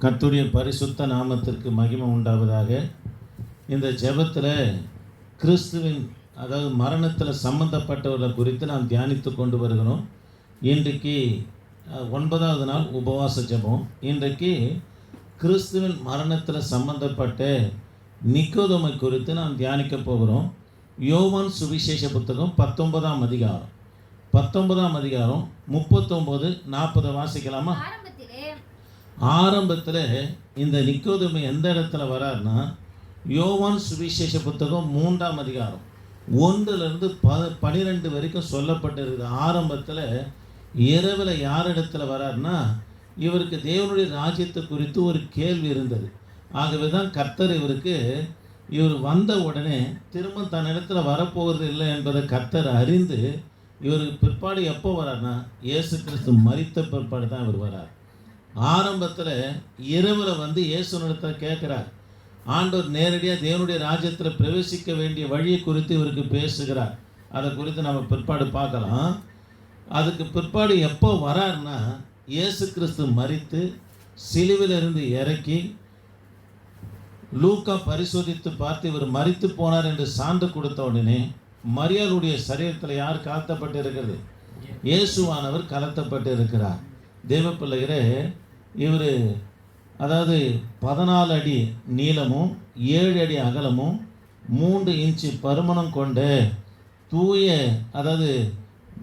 கர்த்தருடைய பரிசுத்த நாமத்திற்கு மகிமை உண்டாவதாக. இந்த ஜெபத்தில் கிறிஸ்துவின் அதாவது மரணத்தில் சம்பந்தப்பட்டவர்களை குறித்து நாம் தியானித்து கொண்டு வருகிறோம். இன்றைக்கு 9வது நாள் உபவாச ஜெபம். இன்றைக்கு கிறிஸ்துவின் மரணத்தில் சம்பந்தப்பட்ட நிக்கோதேமை குறித்து நாம் தியானிக்க போகிறோம். யோவான் சுவிசேஷ புத்தகம் 19ஆம் அதிகாரம் 39-40 வாசிக்கலாமா? ஆரம்பத்தில் இந்த நிக்கோதேமை எந்த இடத்துல வரார்னா, யோவான் சுவிசேஷ புத்தகம் 3ஆம் அதிகாரம் 1-12 வரைக்கும் சொல்லப்பட்டிருக்கு. ஆரம்பத்தில் இரவில் யார் இடத்துல வரார்னா, இவருக்கு தேவனுடைய ராஜ்யத்தை குறித்து ஒரு கேள்வி இருந்தது. ஆகவே தான் கர்த்தர் இவர் வந்த உடனே திரும்ப தன்னிடத்தில் வரப்போகிறது இல்லை என்பதை கர்த்தர் அறிந்து இவருக்கு பிற்பாடு எப்போ வரார்னா, இயேசு கிறிஸ்து மரித்த பிற்பாடு தான் இவர் வரார். ஆரம்பத்தில் இரவில் இயேசுனிடத்தில் கேட்குறார். ஆண்டவர் நேரடியாக தேவனுடைய ராஜ்யத்தில் பிரவேசிக்க வேண்டிய வழியை குறித்து இவருக்கு பேசுகிறார். அதை குறித்து நம்ம பிற்பாடு பார்க்கலாம். அதுக்கு பிற்பாடு எப்போ வரார்னா, இயேசு கிறிஸ்து மரித்து சிலுவிலிருந்து இறக்கி லூக்கா பரிசோதித்து பார்த்து இவர் மரித்து போனார் என்று சான்று கொடுத்த உடனே மரியாளுடைய சரீரத்தில் யார் கலத்தப்பட்டு இருக்கிறது? இயேசுவானவர் கலத்தப்பட்டு இருக்கிறார். தேவ பிள்ளைகளே, இவர் அதாவது 14 அடி நீளமும் 7 அடி அகலமும் 3 இன்ச்சு பருமனம் கொண்ட தூய அதாவது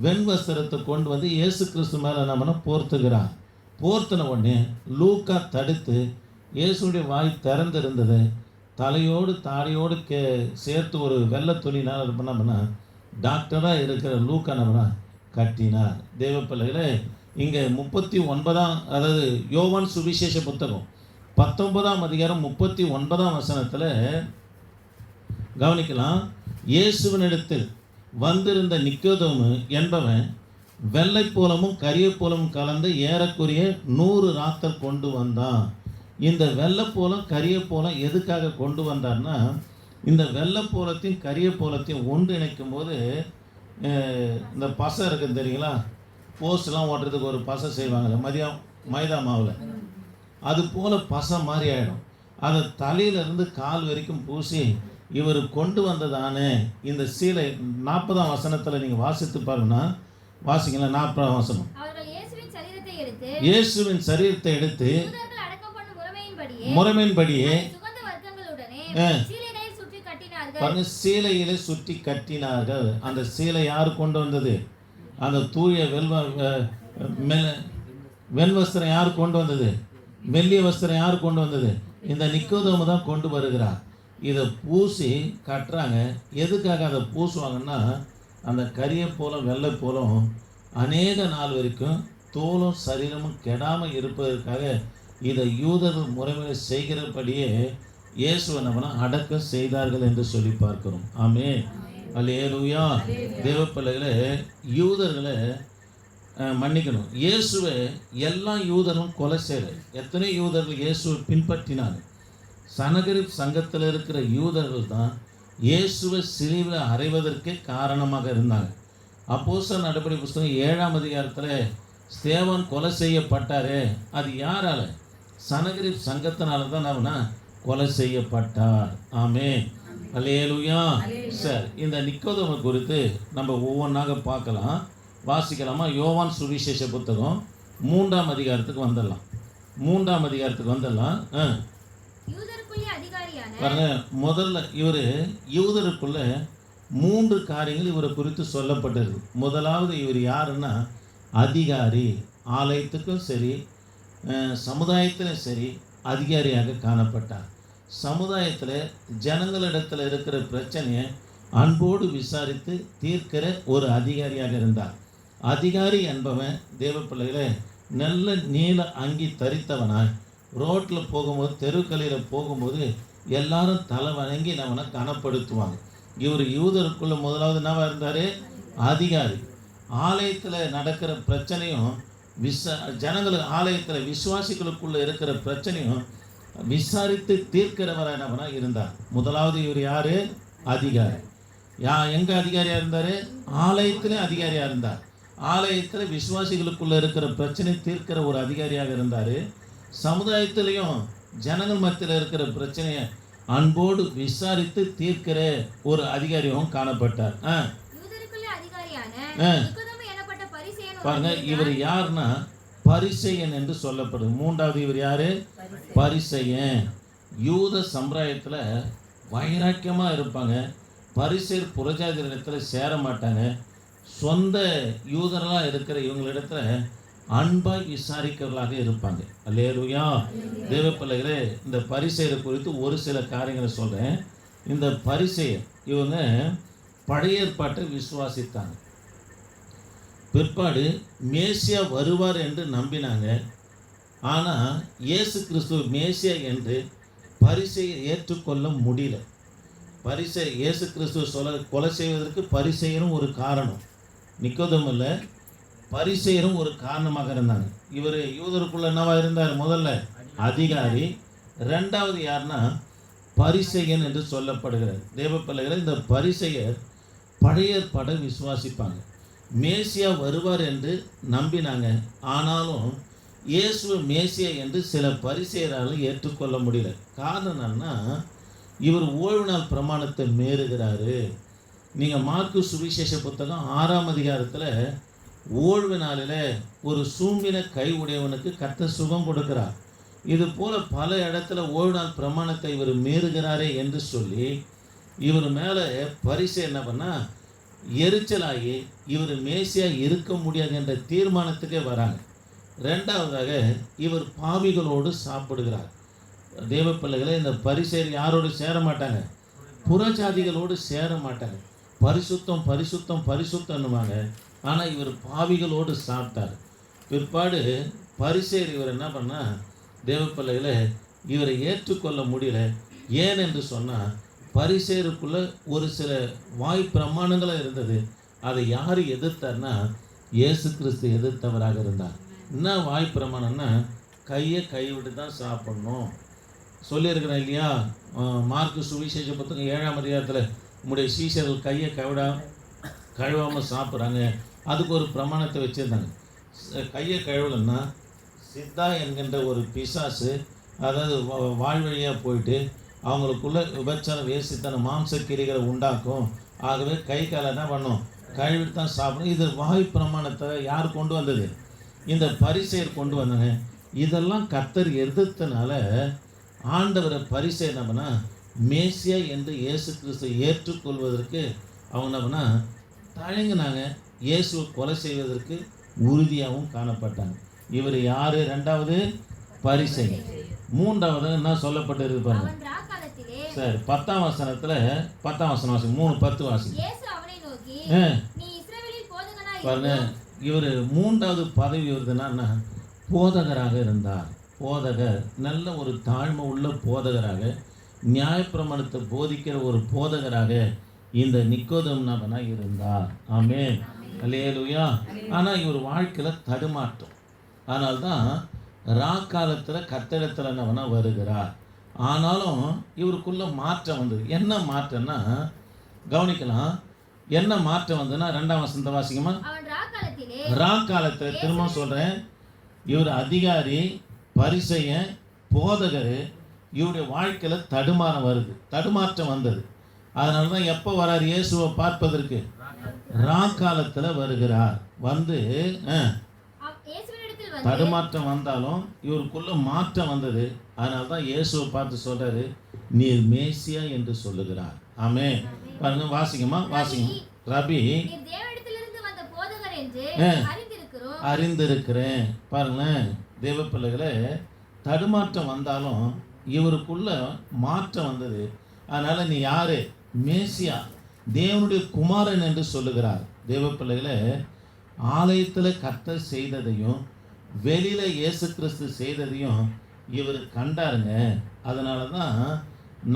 வெண்வஸ்திரத்தை கொண்டு இயேசு கிறிஸ்து மேலே நம்மளை போர்த்துகிறார். போர்த்தின உடனே லூக்கா தடுத்து இயேசுடைய வாய் திறந்திருந்தது. தலையோடு தாடியோடு சேர்த்து ஒரு வெள்ளை துணினால் அது பண்ண டாக்டராக இருக்கிற லூக்கா நம்மளை கட்டினார். தேவ பிள்ளைகளே, இங்கே 39ஆம் அதாவது யோவான் சுவிசேஷ புத்தகம் 19ஆம் அதிகாரம் 39ஆம் வசனத்தில் கவனிக்கலாம். இயேசுவினிடத்தில் வந்திருந்த நிக்கோதேமு என்பவன் வெள்ளைப்போலமும் கரியப்போலமும் கலந்து ஏறக்குறைய 100 ராத்தல் கொண்டு வந்தான். இந்த வெள்ளைப்போலம் கரியப்போலம் எதுக்காக கொண்டு வந்தார்னா, இந்த வெள்ளைப்போலத்தையும் கரியப்போலத்தையும் ஒன்றிணைக்கும் போது இந்த பசை இருக்குன்னு தெரியுங்களா? போஸ்ட்லாம் ஓட்டுறதுக்கு ஒரு பசை செய்வாங்கள்ல மைதா மாவில், அது போல் பசை மாதிரி ஆகிடும். அதை தலையிலேருந்து கால் வரைக்கும் பூசி இவர் கொண்டு வந்ததானே இந்த சீலை 40ஆம் வசனத்தில் நீங்கள் வாசித்து பாருங்கன்னா, வாசிங்களா? 40ஆம் வசனம். இயேசுவின் சரீரத்தை எடுத்து முறைமையின்படியே சீலையிலே சுற்றி கட்டினார்கள். அந்த சீலை யார் கொண்டு வந்தது? அந்த தூய வெண்வஸ்திரம் யார் கொண்டு வந்தது? மெல்லிய வஸ்திரம் யார் கொண்டு வந்தது? இந்த நிக்கோதேமு தான் கொண்டு வருகிறார். இதை பூசி கட்டுறாங்க. எதுக்காக அதை பூசுவாங்கன்னா, அந்த கரிய போலும் வெள்ளை போலும் அநேக நாள் வரைக்கும் தோலும் சரீரமும் கெடாமல் இருப்பதற்காக இதை யூதர்கள் முறைமையை செய்கிறபடியே இயேசுவை நம்ம அடக்கம் செய்தார்கள் என்று சொல்லி பார்க்கிறோம். ஆமென், அல்லேலூயா. தேவ பிள்ளைகளே, யூதர்களை மன்னிக்கணும். இயேசுவை எல்லா யூதரும் கொலை செய்யலை. எத்தனை யூதர்கள் இயேசுவை பின்பற்றினாங்க? சனகரிப் சங்கத்தில் இருக்கிற யூதர்கள் தான் இயேசுவை சிலுவையில் அறைவதற்கே காரணமாக இருந்தாங்க. அப்போஸ்தலர் நடபடி புஸ்தகம் 7ஆம் அதிகாரத்தில் ஸ்தேவான் கொலை செய்யப்பட்டாரே, அது யாரால? சனகரிப் சங்கத்தினால தான் அவனா கொலை செய்யப்பட்டார். ஆமென், அல்லேலூயா. சரி, இந்த நிக்கோதேமை குறித்து நம்ம ஒவ்வொன்றாக பார்க்கலாம். வாசிக்கலாமா? யோவான் சுவிசேஷ புத்தகம் 3ஆம் அதிகாரத்துக்கு வந்துடலாம். 3ஆம் அதிகாரத்துக்கு வந்துடலாம். பாருங்க, முதல்ல இவர் யூதருக்குள்ள 3 காரியங்கள் இவரை குறித்து சொல்லப்பட்டிருக்கு. முதலாவது, இவர் யாருன்னா அதிகாரி. ஆலயத்துக்கும் சரி சமுதாயத்திலும் சரி அதிகாரியாக காணப்பட்டார். சமுதாயத்தில் ஜனங்களிடத்தில் இருக்கிற பிரச்சனையை அன்போடு விசாரித்து தீர்க்கிற ஒரு அதிகாரியாக இருந்தார். அதிகாரி என்பவன் தேவ பிள்ளைகளை நல்ல நீல அங்கி தரித்தவனாய் ரோட்டில் போகும்போது தெருக்களில் போகும்போது எல்லாரும் தலை வணங்கி நம்மனை கனப்படுத்துவாங்க. இவர் யூதருக்குள்ள முதலாவது என்னவா இருந்தார்? அதிகாரி. ஆலயத்தில் நடக்கிற பிரச்சனையும் ஜனங்களுக்கு ஆலயத்தில் விசுவாசிகளுக்குள்ள இருக்கிற பிரச்சனையும் விசாரித்து தீர்க்கிறவரானவனாக இருந்தார். முதலாவது இவர் யார்? அதிகாரி. எங்கே அதிகாரியாக இருந்தார்? ஆலயத்திலே அதிகாரியாக இருந்தார். ஆலயத்தில் விசுவாசிகளுக்குள்ளே இருக்கிற பிரச்சனை தீர்க்கிற ஒரு அதிகாரியாக இருந்தார். சமுதாயத்திலையும் ஜனங்கள் மத்தியில் இருக்கிற பிரச்சனையை அன்போடு விசாரித்து தீர்க்கிற ஒரு அதிகாரியும் காணப்பட்டார். பாருங்க, இவர் யாருன்னா பரிசேயன் என்று சொல்லப்படுது. மூன்றாவது இவர் யாரு? பரிசேயன். யூத சம்பிரதாயத்தில் வைராக்கியமாக இருப்பாங்க. பரிசேயர் புறஜாதிகளிடத்தில் சேர மாட்டாங்க. சொந்த யூதர்களாக இருக்கிற இவங்களிடத்துல அன்பாய் விசாரிக்கிறவர்களாக இருப்பாங்க. அல்லேலூயா. தேவ பிள்ளைகளே, இந்த பரிசேயரை குறித்து ஒரு சில காரியங்களை சொல்கிறேன். இந்த பரிசேயர் இவங்க பழைய ஏற்பாட்டை விசுவாசித்தாங்க. பிற்பாடு மேசியா வருவார் என்று நம்பினாங்க. ஆனால் இயேசு கிறிஸ்து மேசியா என்று பரிசேயர் ஏற்றுக்கொள்ள முடியல. இயேசு கிறிஸ்துவ கொலை செய்வதற்கு பரிசேயரும் ஒரு காரணம், நிக்கோதேமு இல்லை, பரிசேயரும் ஒரு காரணமாக இருந்தாங்க. இவர் யூதருக்குள்ள என்னவா இருந்தார்? முதல்ல அதிகாரி. ரெண்டாவது யாருன்னா பரிசேயன் என்று சொல்லப்படுகிறார். தேவ பிள்ளைகளை, இந்த பரிசேயர் பழைய ஏற்பாட்டை விசுவாசிப்பாங்க. மேசியா வருவார் என்று நம்பினாங்க. ஆனாலும் இயேசு மேசியா என்று சில பரிசேயரால் ஏற்றுக்கொள்ள முடியல. காரணம் என்னன்னா, இவர் ஓய்வு நாள் பிரமாணத்தை மீறுகிறாரு. நீங்கள் மார்க்கு சுவிசேஷ புத்தகம் 6ஆம் அதிகாரத்தில் ஓய்வு நாளில் ஒரு சூம்பின கை உடையவனுக்கு கர்த்தர் சுகம் கொடுக்கிறார். இது போல் பல இடத்துல ஓய்வு நாள் பிரமாணத்தை இவர் மீறுகிறாரே என்று சொல்லி இவர் மேலே பரிசேயர் என்ன பண்ணால் எரிச்சலாகி இவர் மேசியா இருக்க முடியாது என்ற தீர்மானத்துக்கே வராங்க. ரெண்டாவதாக இவர் பாவிகளோடு சாப்பிடுகிறார். தேவ பிள்ளைகளை, இந்த பரிசேயர் யாரோடு சேர மாட்டாங்க? புறஜாதிகளோடு சேர மாட்டாங்க. பரிசுத்தம் பரிசுத்தம் பரிசுத்தம்னுவாங்க. ஆனால் இவர் பாவிகளோடு சாப்பிட்டார். பிற்பாடு பரிசேயர் இவர் என்ன பண்ணால், தேவ பிள்ளைகளை, இவரை ஏற்றுக்கொள்ள முடியல. ஏன் என்று சொன்னால், பரிசேயருக்குள்ள ஒரு சில வாய் பிரமாணங்களும் இருந்தது. அதை யார் எதிர்த்தார்னா, இயேசு கிறிஸ்து எதிர்த்தவராக இருந்தார். என்ன வாய் பிரமாணம்னா, கையை கைவிட்டு தான் சாப்பிட்ணும் சொல்லியிருக்கிறேன் இல்லையா? மார்க்கு சுவிசேஷ புத்தகம் 7ஆம் அதிகாரத்தில் உங்களுடைய சீஷர்கள் கையை கழுவாமல் சாப்பிட்றாங்க. அதுக்கு ஒரு பிரமாணத்தை வச்சுருந்தாங்க. கையை கழுவலைன்னா சித்தா என்கின்ற ஒரு பிசாசு, அதாவது வாழ்வழியாக போயிட்டு அவங்களுக்குள்ள விபச்சாரம் வேசித்தன மாம்சக்கிரிகளை உண்டாக்கும். ஆகவே கை காலை என்ன பண்ணும்? கழுவிட்டு தான் சாப்பிடணும். இது வாய் பிரமாணத்தை யார் கொண்டு வந்தது? இந்த பரிசேயர் கொண்டு வந்தாங்க. இதெல்லாம் கர்த்தர் எதிர்த்தனால ஆண்டவரை பரிசேயர் என்ன பண்ணா, மேசியா என்று இயேசு கிறிஸ்து ஏற்றுக்கொள்வதற்கு அவங்க என்ன பண்ணா தயங்கினாங்க. இயேசுவை கொலை செய்வதற்கு உறுதியாகவும் காணப்பட்டாங்க. இவர் யாரு? ரெண்டாவது பரிசேயர். மூன்றாவது என்ன சொல்லப்பட்டிருப்பாங்க? சரி, 10ஆம் வசனத்தில் 10ஆம் வசனம் வாசி, 3:10 வாசி பாருங்க. இவர் மூன்றாவது பதவி வருதுன்னா போதகராக இருந்தார். போதகர், நல்ல ஒரு தாழ்மை உள்ள போதகராக, நியாயப்பிரமாணத்தை போதிக்கிற ஒரு போதகராக இந்த நிக்கோதேமு இருந்தார். ஆமென், அல்லேலூயா. ஆனால் இவர் வாழ்க்கையில் தடுமாற்றம். அதனால்தான் ராக்காலத்தில் கத்திடத்தில் என்னவனா வருகிறார். ஆனாலும் இவருக்குள்ள மாற்றம் வந்தது. என்ன மாற்றம்னா கவனிக்கலாம். என்ன மாற்றம் வந்ததுன்னா 2ஆம் வசனத்தை வாசிக்குமா? ராக்காலத்தில் திரும்ப சொல்கிறேன், இவர் அதிகாரி, பரிசேயன், போதகர். இவருடைய வாழ்க்கையில் தடுமாற்றம் வந்தது. அதனால தான் எப்போ வரார்? இயேசுவை பார்ப்பதற்கு ராக்காலத்தில் வருகிறார். வந்து தடுமாற்றம் வந்தாலும் இவருக்குள்ள மாற்றம் வந்தது. அதனால தான் இயேசுவை பார்த்து சொல்றாரு, நீர் மேசியா என்று சொல்லுகிறார். ஆமென். பாருங்க, வாசிங்கம்மா, வாசிங்க. ரபி, அறிந்திருக்கிறேன். பாருங்களேன் தேவ பிள்ளைகளே, தடுமாற்றம் வந்தாலும் இவருக்குள்ள மாற்றம் வந்தது. அதனால நீ யாரு? மேசியா, தேவனுடைய குமாரன் என்று சொல்லுகிறார். தேவ பிள்ளைகளே, ஆலயத்தில் கர்த்தர் செய்ததையும் வெளியில் இயேசு கிறிஸ்து செய்ததையும் இவர் கண்டாருங்க. அதனால தான்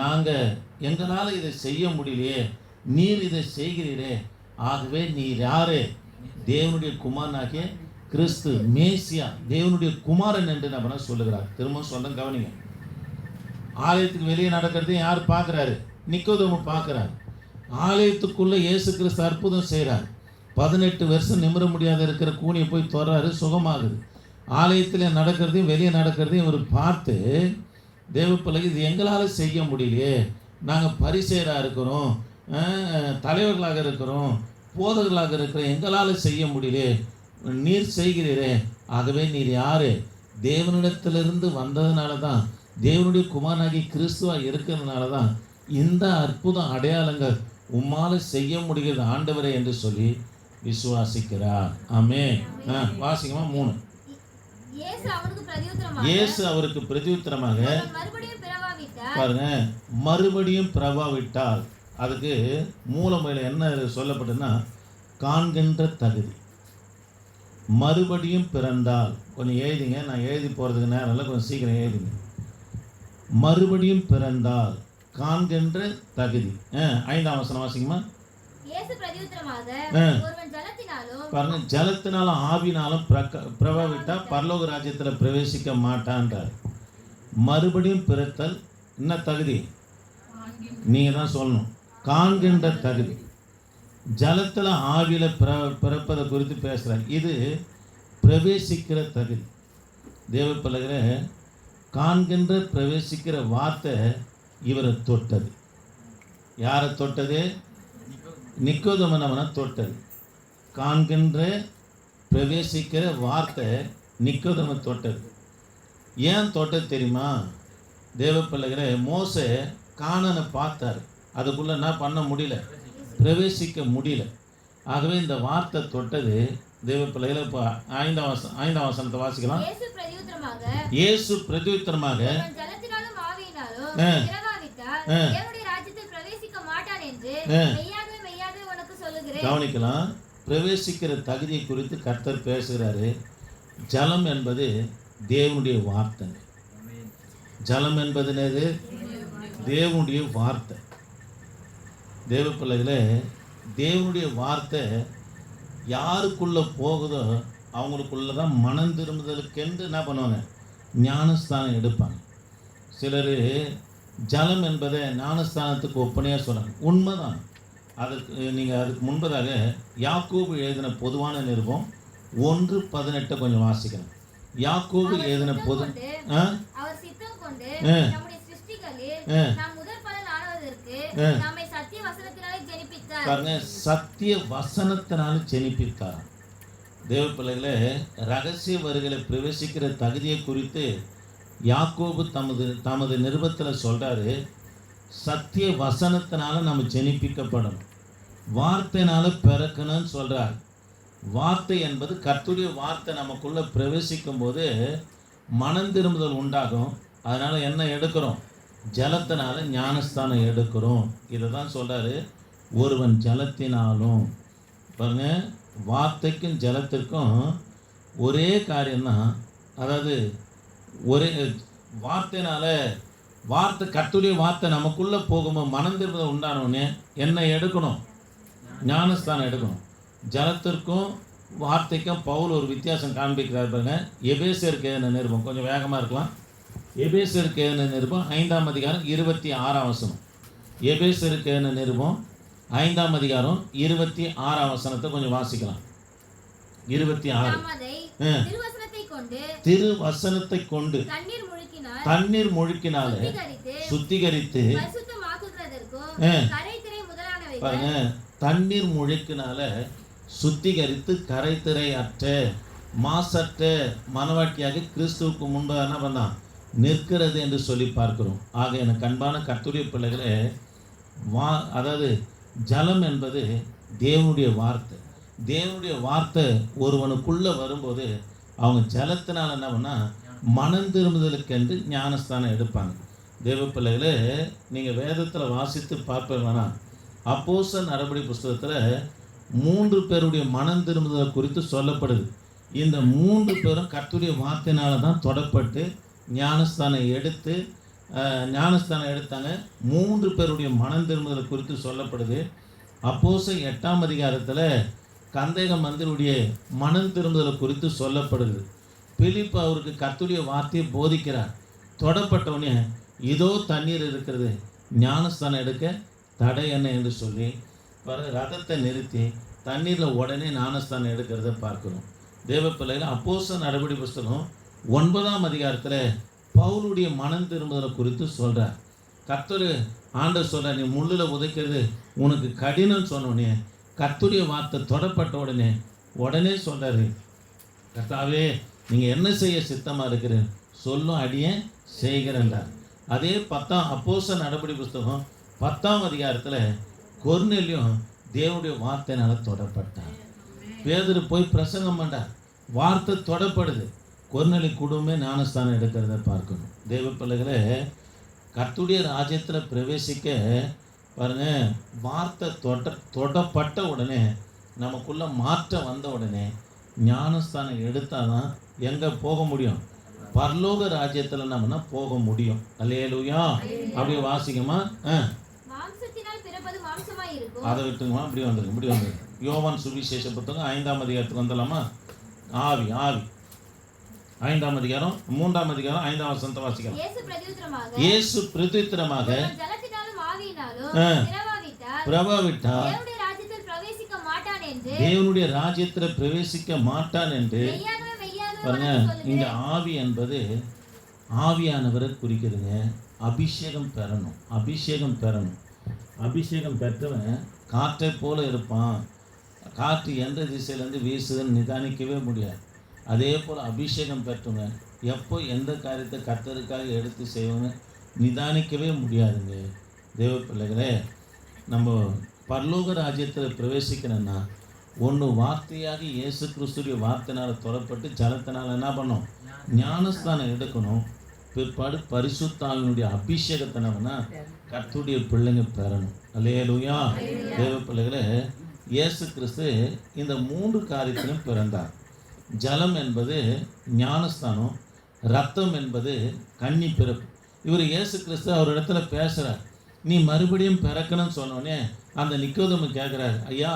நாங்கள் எங்களால் இதை செய்ய முடியலையே, நீர் இதை செய்கிறீரே, ஆகவே நீர் யாரு? தேவனுடைய குமாரனாகிய கிறிஸ்து, மேசியா, தேவனுடைய குமாரன் என்று நம்ம சொல்லுகிறார். திரும்ப சொல்ல கவனிங்க. ஆலயத்துக்கு வெளியே நடக்கிறது யார் பார்க்குறாரு? நிக்கோதேமு பார்க்குறாரு. ஆலயத்துக்குள்ளே இயேசு கிறிஸ்து அற்புதம் செய்கிறார். 18 வருஷம் நிமிர முடியாத இருக்கிற கூனியை போய் தொடராரு, சுகமாகுது. ஆலயத்தில் நடக்கிறதையும் வெளியே நடக்கிறதையும் இவர் பார்த்து தேவ பிள்ளைக்கு இது எங்களால் செய்ய முடியலையே, நாங்கள் பரிசேயராக இருக்கிறோம், தலைவர்களாக இருக்கிறோம், போதகர்களாக இருக்கிறோம், எங்களால் செய்ய முடியலையே, நீர் செய்கிறீரே, ஆகவே நீர் யார்? தேவனிடத்திலிருந்து வந்ததுனால தான், தேவனுடைய குமாரனாகி கிறிஸ்துவாக இருக்கிறதுனால தான் இந்த அற்புதம் அடையாளங்கள் உம்மால் செய்ய முடிகிறது ஆண்டவரே என்று சொல்லி விசுவாசிக்கிறார். ஆமென். வாசிக்கமா 3. இயேசு அவருக்கு பிரதியுத்தரமாக பாருங்க, மறுபடியும் பிறவாவிட்டால், அதுக்கு மூலமையில் என்ன சொல்லப்பட்டதுன்னா காண்கின்ற தகுதி. மறுபடியும் பிறந்தால், கொஞ்சம் எழுதிங்க, நான் எழுதி போகிறதுக்கு நேரம் இல்லை, கொஞ்சம் சீக்கிரம் எழுதிங்க. மறுபடியும் பிறந்தால் காண்கின்ற தகுதி. 5ஆம் வசனம் வாசிக்குமா? பாருங்க, ஜலத்தினாலும் ஆவினாலும் பிரபாவிட்டா பரலோக ராஜ்யத்தில் பிரவேசிக்க மாட்டான்றார். மறுபடியும் பிறத்தல் என்ன தகுதி? நீங்க தான் சொல்லணும். காண்கின்ற தகுதி. ஜலத்தில் ஆவியில் பிறப்பதை குறித்து பேசுகிறார். இது பிரவேசிக்கிற தகுதி. தேவ பிள்ளைகளை காண்கின்ற பிரவேசிக்கிற வார்த்தை இவரை தொட்டது. யாரை தொட்டது? நிக்கோதேமுவை தொட்டது. காண்கின்ற பிரவேசிக்கிற வார்த்தை நிக்கோதேமுவை தொட்டது. ஏன் தொட்டது தெரியுமா? தேவ பிள்ளைகளை மோசே கானானை பார்த்தார், அதுக்குள்ளே என்ன பண்ண முடியல, பிரவேசிக்க முடியல. ஆகவே இந்த வார்த்தை தொட்டது தேவ பிள்ளைகளை. இப்போ 5ஆம் வசனத்தை வாசிக்கலாம். இயேசு பிரதியுத்தரமாக கவனிக்கலாம். பிரவேசிக்கிற தகுதியை குறித்து கர்த்தர் பேசுகிறாரு. ஜலம் என்பது தேவனுடைய வார்த்தை. ஜலம் என்பது என்னது? தேவனுடைய வார்த்தை. தேவ பிள்ளைகளே, தேவனுடைய வார்த்தை யாருக்குள்ளே போகுதோ அவங்களுக்குள்ள தான் மனம் திரும்புதலுக்கென்று என்ன பண்ணுவாங்க, ஞானஸ்தானம் எடுப்பாங்க. சிலர் ஜலம் என்பதை ஞானஸ்தானத்துக்கு ஒப்பனையாக சொல்கிறாங்க. உண்மைதான். அதுக்கு முன்பதாக யாக்கோபு எழுதின பொதுவான நிருபம் 1:18 கொஞ்சம் வாசிக்கணும். யாக்கோபு எழுதின பொது பாருங்க, சத்திய வசனத்தினால ஜெனிப்பித்தார். தேவ பிள்ளைகளே, ரகசிய வருகளை பிரவேசிக்கிற தகுதியை குறித்து யாக்கோபு தமது நிருபத்தில் சொல்கிறாரு. சத்திய வசனத்தினால நம்ம ஜெனிப்பிக்கப்படணும், வார்த்தைனால பிறக்கணும்னு சொல்கிறார். வார்த்தை என்பது கர்த்தருடைய வார்த்தை நமக்குள்ளே பிரவேசிக்கும் போது மனம் திரும்புதல் உண்டாகும். அதனால் என்ன எடுக்கிறோம்? ஜலத்தினால ஞானஸ்தானம் எடுக்கிறோம். இதை தான் சொல்கிறாரு. ஒருவன் ஜலத்தினாலும், பாருங்க, வார்த்தைக்கும் ஜலத்திற்கும் ஒரே காரியம்தான். அதாவது ஒரே வார்த்தைனால, வார்த்தை கர்த்தருடைய வார்த்தை நமக்குள்ளே போகும்போது மனம் திரும்புதல் உண்டானோடனே என்ன எடுக்கணும்? ஞானஸ்தானம் எடுக்கணும். ஜலத்திற்கும் வார்த்தைக்கும் பவுல் ஒரு வித்தியாசம் காண்பிக்கிறார். பாருங்க, எபேசியருக்கு எழுதின நிருபம், கொஞ்சம் வேகமாக இருக்கலாம். எபேசியருக்கு எழுதின நிருபம் 5ஆம் அதிகாரம் 26ஆம் வசனம். எபேசியருக்கு எழுதின நிருபம் 5ஆம் அதிகாரம் 26ஆம் வசனத்தை கொஞ்சம் வாசிக்கலாம். 26. திருவசனத்தை கொண்டு தண்ணீர் முழுக்கினால சுத்திகரித்து, பாருங்க, தண்ணீர் முழுக்கினால சுத்திகரித்து கரைத்திரை அற்ற மாசற்ற மனவாட்டியாக கிறிஸ்துவுக்கு முன்பாக என்ன பண்ணான்? நிற்கிறது என்று சொல்லி பார்க்கிறோம். ஆக எனக்கு அன்பான கர்த்தருடைய பிள்ளைகளே, அதாவது ஜலம் என்பது தேவனுடைய வார்த்தை. தேவனுடைய வார்த்தை ஒருவனுக்குள்ளே வரும்போது அவங்க ஜலத்தினால் என்ன பண்ணால் மனம் திரும்புதலுக்கென்று ஞானஸ்தானம் எடுப்பாங்க. தேவ பிள்ளைகளே, நீங்கள் வேதத்தில் வாசித்து பார்ப்பேன்னா, அப்போஸ்தலர் நடபடி புஸ்தகத்தில் 3 பேருடைய மனம் திரும்புதலை குறித்து சொல்லப்படுது. இந்த 3 பேரும் கர்த்தருடைய வார்த்தையினால தான் தொடப்பட்டு ஞானஸ்தானம் எடுத்தாங்க. 3 பேருடைய மனம் திரும்புதலை குறித்து சொல்லப்படுது. அப்போஸ்தலர் 8ஆம் அதிகாரத்தில் கந்தேக மந்திருடைய மனம் திரும்புதலை குறித்து சொல்லப்படுது. பிலிப்பு அவருக்கு கர்த்தருடைய வார்த்தையை போதிக்கிறார். தொடப்பட்டவனே, இதோ தண்ணீர் இருக்கிறது, ஞானஸ்தானம் எடுக்க தடை என்ன என்று சொல்லி ரதத்தை நிறுத்தி தண்ணீரில் உடனே ஞானஸ்தானம் எடுக்கிறத பார்க்குறோம். தேவ பிள்ளைகள் அப்போஸ்தலர் நடபடி புஸ்தகம் 9ஆம் அதிகாரத்தில் பவுலுடைய மனம் திரும்புதலை குறித்து சொல்கிறார். கர்த்தர் ஆண்டவர் சொல்கிறார், நீ முள்ளில் உதைக்கிறது உனக்கு கடினம் சொன்னோடனே கர்த்தருடைய வார்த்தை தொடப்பட்ட உடனே சொல்கிறாரு, கர்த்தாவே நீங்கள் என்ன செய்ய சித்தமாக இருக்கிறேன் சொல்லும் அடியேன் செய்கிறேன்றார். அதே 10ஆம் அப்போஸ்தலர் நடபடி புஸ்தகம் 10ஆம் அதிகாரத்தில் கொர்நேலியும் தேவனுடைய வார்த்தையினால் தொடப்பட்டார். பேதுரு போய் பிரசங்கம் பண்ணார், வார்த்தை தொடப்படுது. கொர்நேலி குடும்பமே ஞானஸ்தானம் எடுக்கிறத பார்க்கணும். தேவ பிள்ளைகளை கர்த்தருடைய ராஜ்யத்தில் பிரவேசிக்க பாருங்க, வார்த்தை தொடப்பட்ட உடனே நமக்குள்ள மாற்றம் வந்த உடனே ஞானஸ்தானம் எடுத்தால் தான் எங்கே போக முடியும்? பரலோக ராஜ்யத்தில் நம்மனா போக முடியும். அல்லேலூயா. அப்படியே வாசிக்குமா? அதை விட்டுங்கம்மா, இப்படி வந்துருக்கு. யோவான் சுவிசேஷ புத்தகம் 5ஆம் அதிகாரத்துக்கு வந்துடலாமா? ஆவி 5ஆம் அதிகாரம் 3ஆம் அதிகாரம் 5ஆம் வசனத்தை வாசிக்கலாம். இயேசு பிரதித்திரமாக பிரபாவிட்டார் தேவனுடைய ராஜ்யத்தில் பிரவேசிக்க மாட்டான் என்று பாருங்க. இந்த ஆவி என்பது ஆவியானவரை குறிக்குதுங்க. அபிஷேகம் பெறணும். அபிஷேகம் பெற்றவன் காற்றை போல இருப்பான். காற்று எந்த திசையிலேருந்து வீசுதுன்னு நிதானிக்கவே முடியாது. அதே போல் அபிஷேகம் பெற்றவன் எப்போ எந்த காரியத்தை கர்த்தருக்காக எடுத்து செய்வாங்க நிதானிக்கவே முடியாதுங்க. தேவ பிள்ளைகளே, நம்ம பரலோக ராஜ்யத்தில் பிரவேசிக்கணும்னா ஒன்று வார்த்தையாக இயேசு கிறிஸ்துடைய வார்த்தையினால் தொடப்பட்டு ஜலத்தினால் என்ன பண்ணணும்? ஞானஸ்தானம் எடுக்கணும். பிற்பாடு பரிசுத்த ஆவியினுடைய அபிஷேகத்தை நம்மனா கர்த்தருடைய பிள்ளைங்க பெறணும். அல்லேலூயா. தேவ பிள்ளைகளே, இயேசு கிறிஸ்து இந்த 3 காரியத்திலும் பிறந்தார். ஜலம் என்பது ஞானஸ்தானம், ரத்தம் என்பது கன்னி பிறப்பு. இவர் இயேசு கிறிஸ்து அவர் இடத்துல பேசுகிறார், நீ மறுபடியும் பிறக்கணும்னு சொன்னோடனே அந்த நிக்கோதேமு கேட்குறார், ஐயா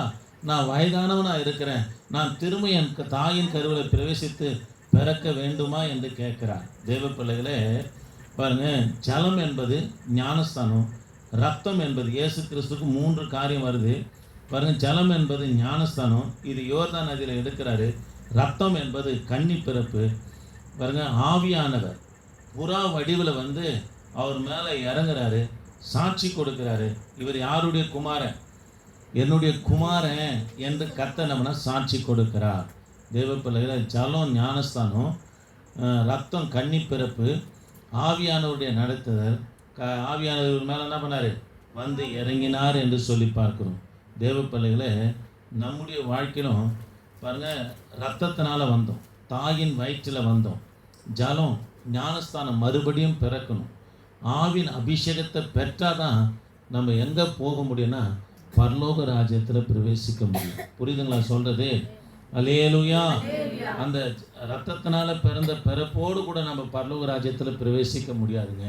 நான் வயதானவனாக இருக்கிறேன், நான் திரும்ப என் தாயின் கருவில் பிரவேசித்து பிறக்க வேண்டுமா என்று கேட்குறார். தேவ பிள்ளைகளே பாருங்க, ஜலம் என்பது ஞானஸ்தானம், ரத்தம் என்பது இயேசு கிறிஸ்துக்கு 3 காரியம் வருது பாருங்க. ஜலம் என்பது ஞானஸ்தானம், இது யோர்தான் நதியில் எடுக்கிறாரு. ரத்தம் என்பது கன்னி பிறப்பு பாருங்க. ஆவியானவர் புறா வடிவில் வந்து அவர் மேலே இறங்குறாரு, சாட்சி கொடுக்கிறாரு, இவர் யாருடைய குமாரன்? என்னுடைய குமாரன் என்று கர்த்தர் நம்மனா சாட்சி கொடுக்கிறார். தேவ பிள்ளைகளை, ஜலம் ஞானஸ்தானம், ரத்தம் கன்னி பிறப்பு, ஆவியானவருடைய நடத்துதல். ஆவியானவர் மேலே என்ன பண்ணார்? வந்து இறங்கினார் என்று சொல்லி பார்க்குறோம். தேவ பிள்ளைகளை, நம்முடைய வாழ்க்கையிலும் பாருங்கள், ரத்தத்தினால் வந்தோம், தாயின் வயிற்றில் வந்தோம். ஜலம் ஞானஸ்தானம் மறுபடியும் பிறக்கணும். ஆவின் அபிஷேகத்தை பெற்றால் தான் நம்ம எங்கே போக முடியும்னா பரலோக ராஜ்யத்தில் பிரவேசிக்க முடியும். புரியுதுங்களா சொல்கிறது? அல்லேலூயா. அந்த ரத்தத்தினால பிறந்த பிறப்போடு கூட நம்ம பரலோக ராஜ்யத்தில் பிரவேசிக்க முடியாதுங்க.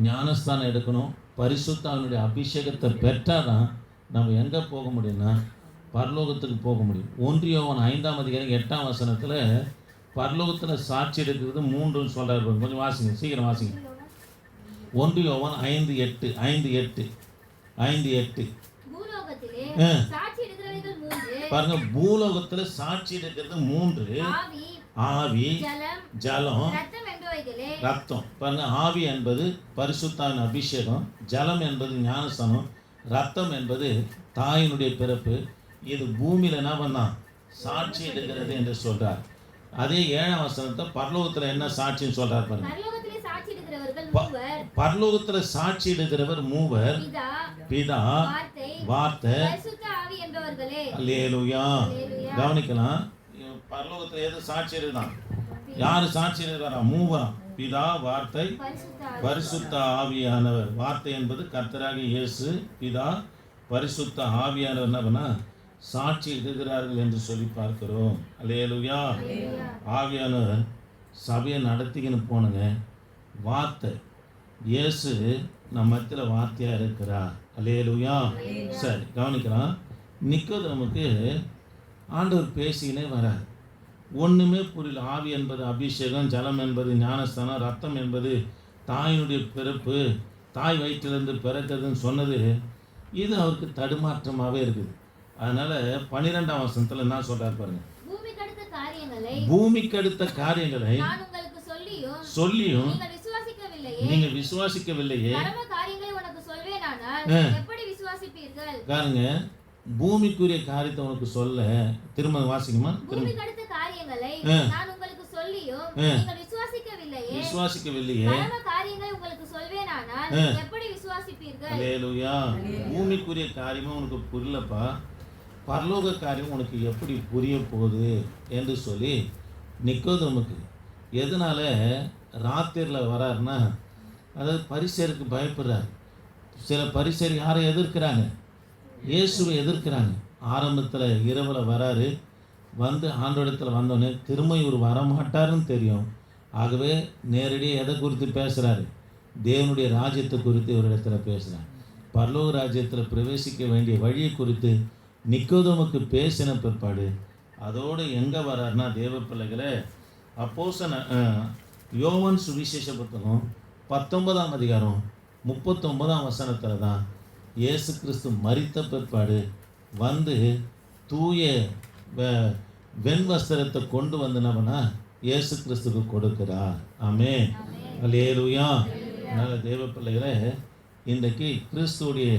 ஞானஸ்தானம் எடுக்கணும், பரிசுத்தாவினுடைய அபிஷேகத்தை பெற்றால் தான் நம்ம எங்கே போக முடியும்னா பரலோகத்துக்கு போக முடியும். 1 யோவான் 5ஆம் அதிகாரம் 8ஆம் வசனத்தில் பரலோகத்தில் சாட்சி எடுக்கிறது 3ன்னு சொல்கிறார். கொஞ்சம் வாசிங்க, சீக்கிரம் வாசிங்க. 1 யோவான் 5:8 பாருங்க. பூலோகத்தில் சாட்சி எடுக்கிறது 3: ஆவி, ஜலம், ரத்தம். பாருங்க, ஆவி என்பது பரிசுத்தாவின் அபிஷேகம், ஜலம் என்பது ஞானஸ்தானம், ரத்தம் என்பது தாயினுடைய பிறப்பு. இது பூமியில் என்ன பண்ணால் சாட்சி எடுக்கிறது என்று சொல்றார். அதே 7ஆம் வசனத்தை பரலோகத்தில் என்ன சாட்சின்னு சொல்றார் பாருங்க. பரலோகத்தில் சாட்சி எடுக்கிறவர் மூவர்: பிதா, வார்த்தை, அல்லேலூயா. கவனிக்கலாம், பரலோகத்தில் எது சாட்சி எடுக்கிறான்? யாரு சாட்சி எடுக்கிறாரா? மூவராம்: பிதா, வார்த்தை, பரிசுத்த ஆவியானவர். வார்த்தை என்பது கர்த்தராகிய இயேசு, பிதா, பரிசுத்த ஆவியானவர் என்ன பண்ணா சாட்சி எடுக்கிறார்கள் என்று சொல்லி பார்க்கிறோம். அல்லேலூயா. ஆவியானவர் சபையை நடத்திக்கின்னு போனுங்க. வார்த்தை இயேசு நம்ம மத்தியில் வார்த்தையாக இருக்கிறார். அல்லேலூயா. சரி, கவனிக்கலாம். நிக்கோதேமுக்கு ஆண்டவர் பேசிக்கினே வரார், ஒன்றுமே புரியல. ஆவி என்பது அபிஷேகம், ஜலம் என்பது ஞானஸ்தானம், ரத்தம் என்பது தாயினுடைய பிறப்பு, தாய் வயிற்றிலிருந்து பிறக்கிறதுன்னு சொன்னது இது அவருக்கு தடுமாற்றமாகவே இருக்குது. அதனால் 12ஆம் வசனத்தில் என்ன சொல்கிறார் பாருங்க. பூமிக்கு அடுத்த காரியங்களை நான் உங்களுக்கு சொல்லியும் நீங்க விசுவாசிக்கவில்லையே. பரம காரியங்களை உனக்கு சொல்வேனானால் எப்படி விசுவாசிப்பீர்கள்? பாருங்க, பூமிக்குரிய காரியத்தை உனக்கு சொல்ல, திரும்ப வாசிக்குமா? பூமிக்கு அடுத்த காரியங்களை நான் உங்களுக்கு சொல்லியும் நீங்கள் விசுவாசிக்கவில்லையே. பரம காரியங்களை உங்களுக்கு சொல்வேனானால் எப்படி விசுவாசிப்பீர்கள்? அல்லேலூயா. பூமிக்குரிய காரியமும் உனக்கு புரியலப்பா, பரலோக காரியம் உனக்கு எப்படி புரிய போகுது என்று சொல்லி நிக்கோதேமுக்கு. எதனால ராத்திரியில் வராருன்னா, அதாவது பரிசேயருக்கு பயப்படுறாரு. சில பரிசேயர் யாரை எதிர்க்கிறாங்க? இயேசுவை எதிர்க்கிறாங்க. ஆரம்பத்தில் இரவில் வராரு, வந்து ஆண்டோடத்தில் வந்தோடனே திரும்ப இவர் வரமாட்டாருன்னு தெரியும். ஆகவே நேரடியாக எதை குறித்து பேசுகிறாரு? தேவனுடைய ராஜ்யத்தை குறித்து ஒரு இடத்துல பேசுகிறார். பரலோக ராஜ்யத்தில் பிரவேசிக்க வேண்டிய வழியை குறித்து நிக்கோதேமுக்கு பேசின பிற்பாடு அதோடு எங்கே வராருன்னா, தேவ பிள்ளைகளை, அப்போஸ்தலன் யோவான் சுவிசேஷ புத்தகம் 19ஆம் அதிகாரம் 39ஆம் வசனத்தில் தான் இயேசு கிறிஸ்து மரித்த பிற்பாடு வந்து தூய வெண் வஸ்திரத்தை கொண்டு வந்தனவனா இயேசு கிறிஸ்துக்கு கொடுக்கிறார். ஆமென். அல்லேலூயா. அதனால் தேவ பிள்ளைகளை, இன்றைக்கு கிறிஸ்துவுடைய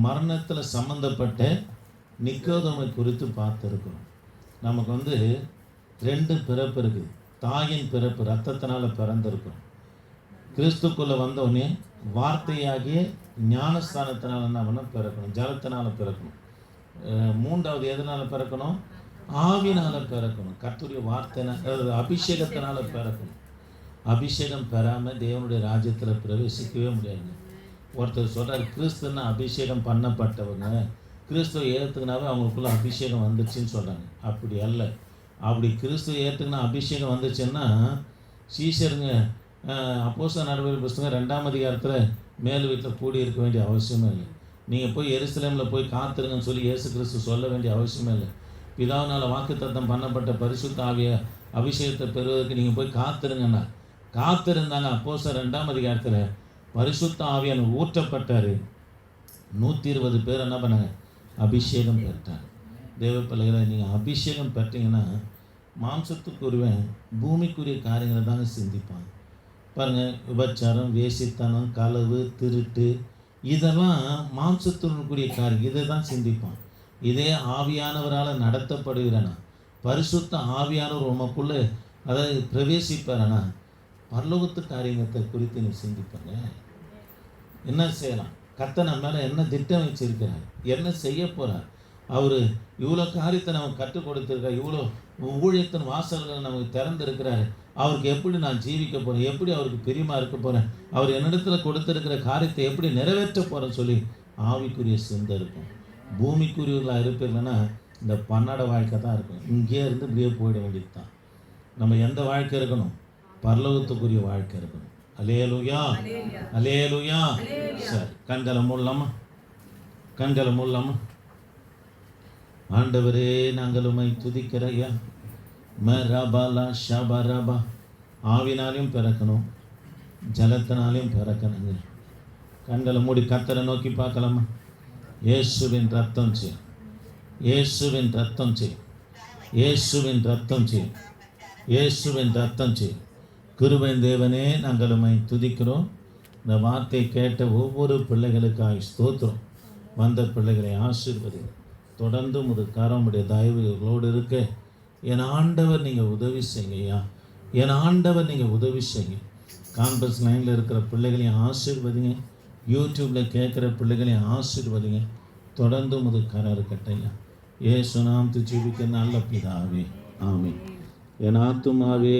மரணத்தில் சம்பந்தப்பட்ட நிக்கோதேமை குறித்து பார்த்துருக்கிறோம். நமக்கு வந்து 2 பிறப்பு இருக்குது. தாயின் பிறப்பு, ரத்தத்தினால் பிறந்திருக்கிறோம். கிறிஸ்துக்குள்ளே வந்தோடனே வார்த்தையாகிய ஞானஸ்தானத்தினால் என்ன பண்ண பிறக்கணும்? ஜலத்தினால் பிறக்கணும். 3வது எதனால் பிறக்கணும்? ஆவினால் பிறக்கணும். கர்த்தருடைய வார்த்தையினால், அபிஷேகத்தினால் பிறக்கணும். அபிஷேகம் பெறாமல் தேவனுடைய ராஜ்யத்தில் பிரவேசிக்கவே முடியாது. ஒருத்தர் சொல்கிறார், கிறிஸ்துன்னு அபிஷேகம் பண்ணப்பட்டவங்க, கிறிஸ்துவ ஏற்றுக்குனாவே அவங்களுக்குள்ள அபிஷேகம் வந்துச்சுன்னு சொல்கிறாங்க. அப்படி அல்ல. அப்படி கிறிஸ்துவ ஏற்றுக்குனா அபிஷேகம் வந்துச்சுன்னா, சீஷருங்க அப்போஸ்தலர் நடவடிக்கை புத்தகம் 2ஆம் அதிகாரத்தில் மேல் வீட்டில் கூடி இருக்க வேண்டிய அவசியமே இல்லை. நீங்கள் போய் எருசலேமில் போய் காத்திருங்கன்னு சொல்லி இயேசு கிறிஸ்து சொல்ல வேண்டிய அவசியமே இல்லை. பிதாவினால் வாக்குத்தத்தம் பண்ணப்பட்ட பரிசுத்த ஆவிய அபிஷேகத்தை பெறுவதற்கு நீங்கள் போய் காத்திருங்கன்னா காத்திருந்தாங்க. அப்போஸ்தலர் 2ஆம் அதிகாரத்தில் பரிசுத்த ஆவியான ஊற்றப்பட்டார். 120 பேர் என்ன பண்ணாங்க? அபிஷேகம் பெற்றாங்க. தேவ பிள்ளைகளை, நீங்கள் அபிஷேகம் பெற்றீங்கன்னா மாம்சத்துக்குரியவன் பூமிக்குரிய காரியங்களை தாங்க சிந்திப்பாங்க. பாருங்கள், விபச்சாரம், வேசித்தனம், களவு, திருட்டு, இதெல்லாம் மாம்சத்தினுக்குரிய காரியம். இதை தான் சிந்திப்பான். இதே ஆவியானவரால் நடத்தப்படுகிறனா, பரிசுத்த ஆவியானவர் உமக்குள்ளே அதாவது பிரவேசிப்பாரனா, பரலோகத்து காரியத்தை குறித்து நீ சிந்திப்பாங்க. என்ன செய்யலாம்? கர்த்தர் நம்ம மேலே என்ன திட்டம் வச்சிருக்கிறார், என்ன செய்ய போகிறார், அவர் இவ்வளோ காரியத்தை நமக்கு கற்றுக் கொடுத்துருக்கார், இவ்வளோ ஊழியத்தின் வாசல்கள் நமக்கு திறந்துருக்கிறாரு. அவருக்கு எப்படி நான் ஜீவிக்க போகிறேன், எப்படி அவருக்கு பிரியமாக இருக்க போகிறேன், அவர் என்னிடத்தில் கொடுத்துருக்கிற காரியத்தை எப்படி நிறைவேற்ற போகிறேன்னு சொல்லி ஆவிக்குரிய சிந்தை இருக்கும். பூமிக்குரியவர்களாக இருப்பீங்கன்னா இந்த பன்னாட வாழ்க்கை தான் இருக்கும். இங்கே இருந்து இப்படியே போயிட வேண்டியது தான். நம்ம எந்த வாழ்க்கை இருக்கணும்? பரலோகத்துக்குரிய வாழ்க்கை இருக்கணும். அல்லேலூயா, அல்லேலூயா. சரி, கண்களை மூடலாமா? கண்களை மூடலாமா? ஆண்டவரே, நாங்கள் உம்மை துதிக்கிறையா. மரபாலா ஷபரபா. ஆவினாலையும் பிறக்கணும், ஜலத்தினாலையும் பிறக்கணுங்க. கண்களை மூடி கர்த்தரை நோக்கி பார்க்கலாமா? இயேசுவின் ரத்தம் செய், இயேசுவின் ரத்தம் செய், இயேசுவின் ரத்தம் செய், இயேசுவின் ரத்தம் செய். கிருபையின் தேவனே, நாங்கள் உம்மை துதிக்கிறோம். இந்த வார்த்தை கேட்ட ஒவ்வொரு பிள்ளைகளுக்காக ஸ்தோத்திரம். வந்த பிள்ளைகளை ஆசீர்வதி. தொடர்ந்து உமது கரம், உடைய தயவு இவர்களோடு இருக்க என் ஆண்டவர் நீங்கள் உதவி செய்யுங்கய்யா. என் ஆண்டவர் நீங்கள் உதவி செய்யுங்க. கான்பரன்ஸ் லைனில் இருக்கிற பிள்ளைகளையும் ஆசீர்வதிங்க. யூடியூப்பில் கேட்குற பிள்ளைகளையும் ஆசீர்வதிங்க. தொடர்ந்து உமது கரம் இருக்கட்டையா. இயேசு நாமத்தில் ஜெபிக்க நல்ல பிதாவே, ஆமென். என் ஆத்துமாவே